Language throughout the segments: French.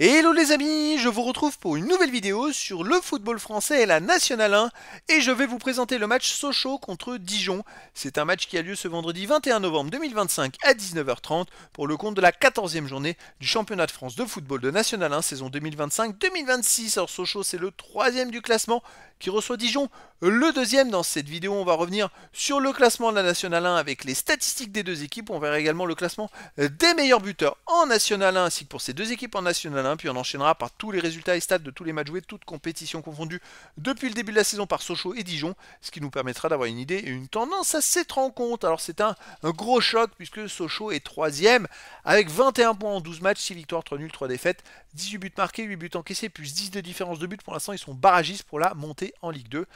Hello les amis, je vous retrouve pour une nouvelle vidéo sur le football français et la Nationale 1 et je vais vous présenter le match Sochaux contre Dijon. C'est un match qui a lieu ce vendredi 21 novembre 2025 à 19h30 pour le compte de la 14e journée du championnat de France de football de Nationale 1 saison 2025-2026. Alors Sochaux c'est le troisième du classement qui reçoit Dijon, le deuxième. Dans cette vidéo on va revenir sur le classement de la Nationale 1 avec les statistiques des deux équipes. On verra également le classement des meilleurs buteurs en Nationale 1 ainsi que pour ces deux équipes en Nationale 1. Puis on enchaînera par tous les résultats et stats de tous les matchs joués, toutes compétitions confondues depuis le début de la saison par Sochaux et Dijon, ce qui nous permettra d'avoir une idée et une tendance à cette rencontre. Alors c'est un gros choc puisque Sochaux est troisième avec 21 points en 12 matchs, 6 victoires, 3 nuls, 3 défaites, 18 buts marqués, 8 buts encaissés, plus 10 de différence de but. Pour l'instant ils sont barragistes pour la montée en Ligue 2.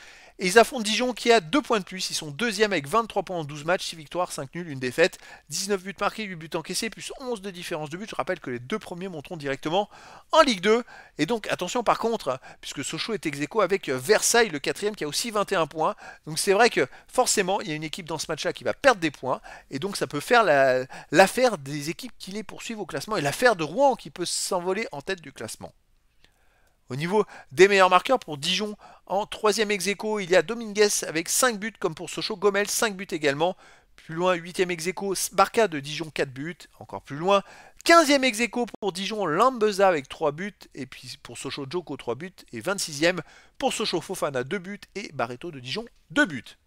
Et ils affrontent Dijon qui a 2 points de plus. Ils sont deuxième avec 23 points en 12 matchs, 6 victoires, 5 nuls, 1 défaite, 19 buts marqués, 8 buts encaissés, plus 11 de différence de but. Je rappelle que les deux premiers monteront directement en Ligue 2. Et donc attention par contre, puisque Sochaux est ex-aequo avec Versailles, le quatrième qui a aussi 21 points. Donc c'est vrai que forcément il y a une équipe dans ce match-là qui va perdre des points. Et donc ça peut faire l'affaire des équipes qui les poursuivent au classement et l'affaire de Rouen qui peut s'envoler en tête du classement. Au niveau des meilleurs marqueurs pour Dijon, en troisième ex-aequo, il y a Dominguez avec 5 buts comme pour Sochaux, Gomel 5 buts également. Plus loin, 8e ex-aequo, Barca de Dijon 4 buts, encore plus loin. 15e ex-aequo pour Dijon, Lambeza avec 3 buts, et puis pour Sochaux, Djoko 3 buts, et 26e pour Sochaux, Fofana 2 buts, et Barreto de Dijon 2 buts.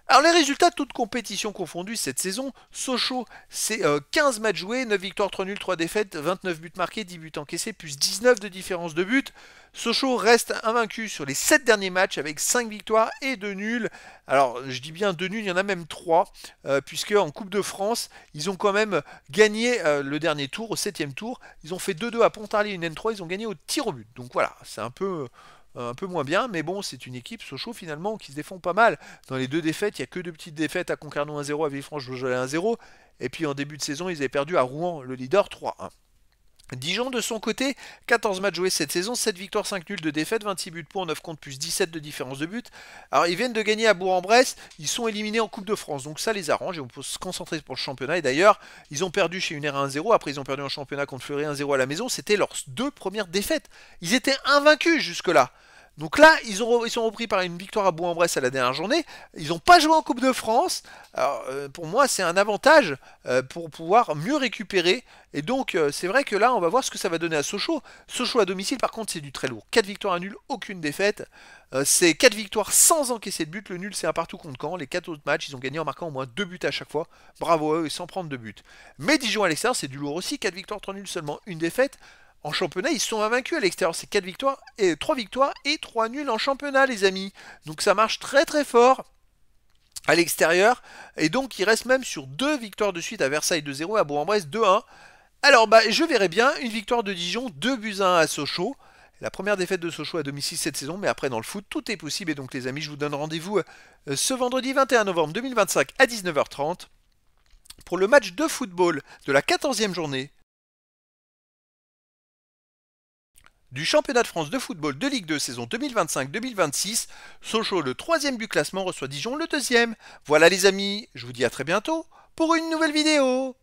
Alors les résultats toutes compétitions confondues cette saison, Sochaux c'est 15 matchs joués, 9 victoires, 3 nuls, 3 défaites, 29 buts marqués, 10 buts encaissés, plus 19 de différence de but. Sochaux reste invaincu sur les 7 derniers matchs avec 5 victoires et 2 nuls. Alors je dis bien 2 nuls, il y en a même 3, puisque en Coupe de France, ils ont quand même gagné le dernier tour, au 7e tour. Ils ont fait 2-2 à Pontarlier, une N3, ils ont gagné au tir au but. Donc voilà, c'est un peu moins bien, mais bon, c'est une équipe Sochaux finalement qui se défend pas mal. Dans les deux défaites, il n'y a que deux petites défaites à Concarneau 1-0, à Villefranche-Beaujolais 1-0, et puis en début de saison, ils avaient perdu à Rouen, le leader 3-1. Dijon de son côté, 14 matchs joués cette saison, 7 victoires, 5 nuls, 2 défaites, 26 buts pour, 9 contre, plus 17 de différence de but. Alors ils viennent de gagner à Bourg-en-Bresse, ils sont éliminés en Coupe de France, donc ça les arrange et on peut se concentrer pour le championnat. Et d'ailleurs, ils ont perdu chez Unera 1-0, après ils ont perdu en championnat contre Fleury 1-0 à la maison, c'était leurs deux premières défaites. Ils étaient invaincus jusque-là. Donc là, ils sont repris par une victoire à Bourg-en-Bresse à la dernière journée. Ils n'ont pas joué en Coupe de France. Alors, pour moi, c'est un avantage pour pouvoir mieux récupérer. Et donc, c'est vrai que là, on va voir ce que ça va donner à Sochaux. Sochaux à domicile, par contre, c'est du très lourd. 4 victoires à nul, aucune défaite. C'est 4 victoires sans encaisser de but. Le nul, c'est un partout contre Caen. Les 4 autres matchs, ils ont gagné en marquant au moins 2 buts à chaque fois. Bravo à eux et sans prendre de but. Mais Dijon à l'extérieur, c'est du lourd aussi. 4 victoires, 3 nuls, seulement une défaite. En championnat, ils sont invaincus à l'extérieur. C'est 4 victoires et 3 victoires et 3 nuls en championnat, les amis. Donc ça marche très très fort à l'extérieur. Et donc, ils restent même sur 2 victoires de suite à Versailles 2-0 et à Bourg-en-Bresse 2-1. Alors, je verrais bien une victoire de Dijon, 2 buts à 1 à Sochaux. La première défaite de Sochaux à domicile cette saison, mais après dans le foot, tout est possible. Et donc, les amis, je vous donne rendez-vous ce vendredi 21 novembre 2025 à 19h30 pour le match de football de la 14e journée du championnat de France de football de Ligue 2 saison 2025-2026. Sochaux, le troisième du classement, reçoit Dijon, le deuxième. Voilà les amis, je vous dis à très bientôt pour une nouvelle vidéo.